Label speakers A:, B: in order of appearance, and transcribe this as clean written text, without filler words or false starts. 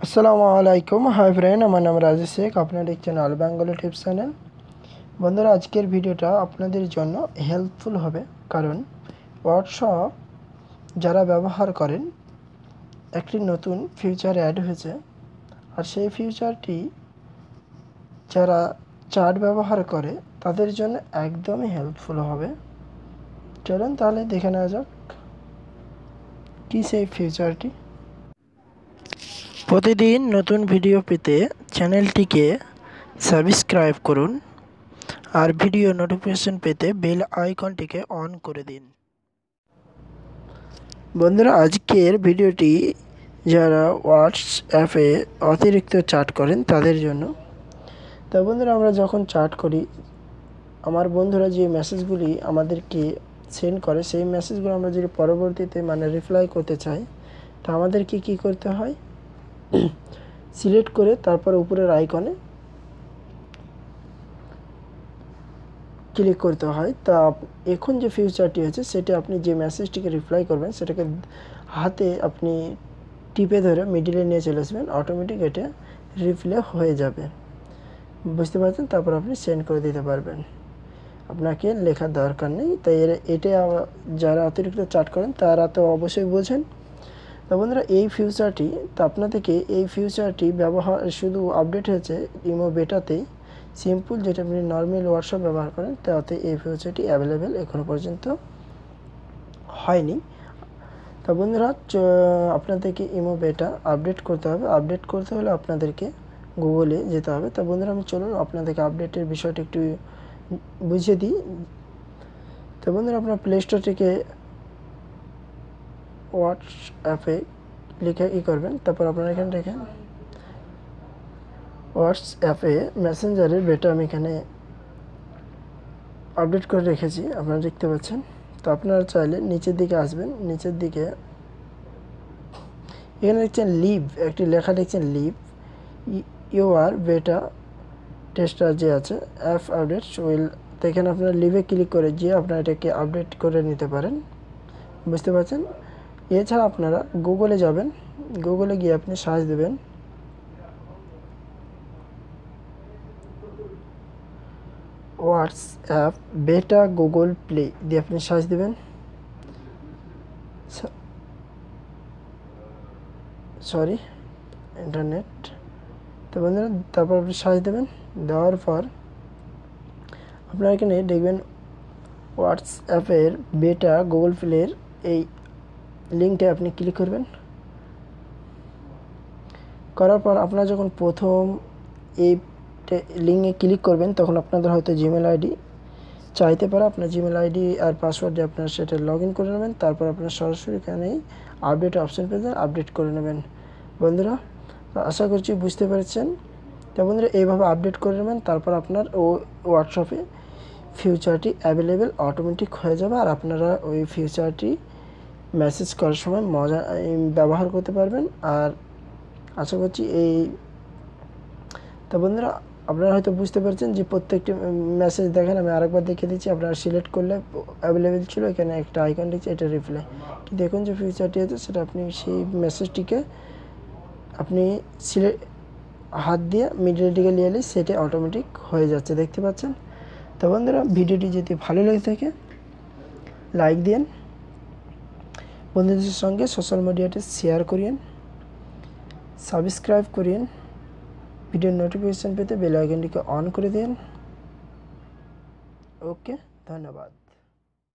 A: আসসালামু আলাইকুম। Hi friend, আমার নাম রাজেশ শেখ। আপনারা দেখছেন allbengali টিপস চ্যানেল। বন্ধুরা, আজকের ভিডিওটা আপনাদের জন্য হেল্পফুল হবে, কারণ হোয়াটসঅ্যাপ যারা ব্যবহার করেন একটি নতুন ফিচার অ্যাড হয়েছে, আর সেই ফিচারটি যারা চ্যাট ব্যবহার করে তাদের জন্য একদমই হেল্পফুল হবে। চলুন তাহলে দেখে নেওয়া যাক কী সেই ফিচারটি। প্রতিদিন নতুন ভিডিও পেতে চ্যানেলটিকে সাবস্ক্রাইব করুন আর ভিডিও নোটিফিকেশন পেতে বেল আইকনটিকে অন করে দিন। বন্ধুরা, আজকের ভিডিওটি যারা হোয়াটসঅ্যাপে অতিরিক্ত চ্যাট করেন তাদের জন্য। তা বন্ধুরা, আমরা যখন চ্যাট করি, আমার বন্ধুরা যে মেসেজগুলি আমাদেরকে সেন্ড করে সেই মেসেজগুলো আমরা যদি পরবর্তীতে রিপ্লাই করতে চাই, তা আমাদেরকে কী করতে হয়, সিলেক্ট করে তারপর উপরের আইকনে ক্লিক করতে হয়। তা এখন যে ফিচারটি হয়েছে সেটা আপনি যে মেসেজটিকে রিপ্লাই করবেন সেটাকে হাতে আপনি টিপে ধরে মিডিলে নিয়ে চলে আসবেন, অটোমেটিক এটা রিপ্লাই হয়ে যাবে। বুঝতে পারছেন? তারপর আপনি সেন্ড করে দিতে পারবেন, আপনাকে লেখার দরকার নেই। তাই এটা যারা অতিরিক্ত চ্যাট করেন তারা তো অবশ্যই বোঝেন। তো বন্ধুরা, এই ফিচারটি তো আপনাদেরকে এই ফিচারটি ব্যবহার শুধু আপডেট হয়েছে ইমো বেটাতেই। সিম্পল যেটা আপনি নর্মাল হোয়াটসঅ্যাপ ব্যবহার করেন তাতে এই ফিচারটি অ্যাভেলেবেল এখনও পর্যন্ত হয়নি। তো বন্ধুরা, আপনাদেরকে ইমো বেটা আপডেট করতে হবে। আপডেট করতে হলে আপনাদেরকে গুগলে যেতে হবে। তো বন্ধুরা, আমি চলুন আপনাদেরকে আপডেটের বিষয়টি একটু বুঝিয়ে দিই। তো বন্ধুরা, আপনার প্লে স্টোর থেকে হোয়াটসঅ্যাপে লিখে করবেন, তারপর আপনারা এখানে দেখেন হোয়াটসঅ্যাপে মেসেঞ্জারের বেটা আমি এখানে আপডেট করে রেখেছি, আপনারা দেখতে পাচ্ছেন। তো আপনারা চাইলে নিচের দিকে আসবেন, নিচের দিকে এখানে দেখছেন লিভ, একটি লেখা দেখছেন লিভ ইউআর বেটা টেস্টার যে আছে অ্যাপ আপডেট উইল। তো এখানে আপনারা লিভে ক্লিক করে যে আপনারা এটাকে আপডেট করে নিতে পারেন। বুঝতে পারছেন? এছাড়া আপনারা গুগলে যাবেন, গুগলে গিয়ে আপনি সার্চ দেবেন হোয়াটসঅ্যাপ বেটা গুগল প্লে দিয়ে আপনি সার্চ দেবেন। Sorry, internet. তো বন্ধুরা, তারপর আপনি সার্চ দেবেন, দেওয়ার পর আপনারা এখানে দেখবেন হোয়াটসঅ্যাপের বেটা গুগল প্লের এই লিঙ্কটা আপনি ক্লিক করবেন। করার পর আপনারা যখন প্রথম এই লিঙ্কে ক্লিক করবেন তখন আপনাদের হয়তো জিমেল আইডি চাইতে পারে। আপনার জিমেল আইডি আর পাসওয়ার্ড দিয়ে আপনারা সেটা লগ ইন করে নেবেন। তারপর আপনারা সরাসরি এখানেই আপডেট অপশান পেয়ে যান, আপডেট করে নেবেন। বন্ধুরা, আশা করছি বুঝতে পেরেছেন। তো বন্ধুরা, এইভাবে আপডেট করে নেবেন, তারপর আপনার হোয়াটসঅ্যাপে ফিচারটি অ্যাভেলেবেল অটোমেটিক হয়ে যাবে, আর আপনারা ওই ফিচারটি মেসেজ করার সময় ব্যবহার করতে পারবেন। আর আশা করছি তো বন্ধুরা, আপনারা হয়তো বুঝতে পারছেন যে প্রত্যেকটি মেসেজ দেখেন, আমি আরেকবার দেখে দিচ্ছি। আপনারা সিলেক্ট করলে অ্যাভেলেবেল ছিল, এখানে একটা আইকন দিচ্ছে, এটা রিপ্লাই। কিন্তু এখন যে ফিচারটি আছে সেটা আপনি সেই মেসেজটিকে আপনি হাত দিয়ে মিডিলের দিকে নিয়ে এলে সেটা অটোমেটিক হয়ে যাচ্ছে, দেখতে পাচ্ছেন। তো বন্ধুরা, ভিডিওটি যদি ভালো লেগে থাকে লাইক দিন, বন্ধুদের সঙ্গে সোশ্যাল মিডিয়াতে শেয়ার করিয়েন, সাবস্ক্রাইব করিয়েন, ভিডিওর নোটিফিকেশান পেতে বেল আইকনটিকে অন করে দিন। ওকে, ধন্যবাদ।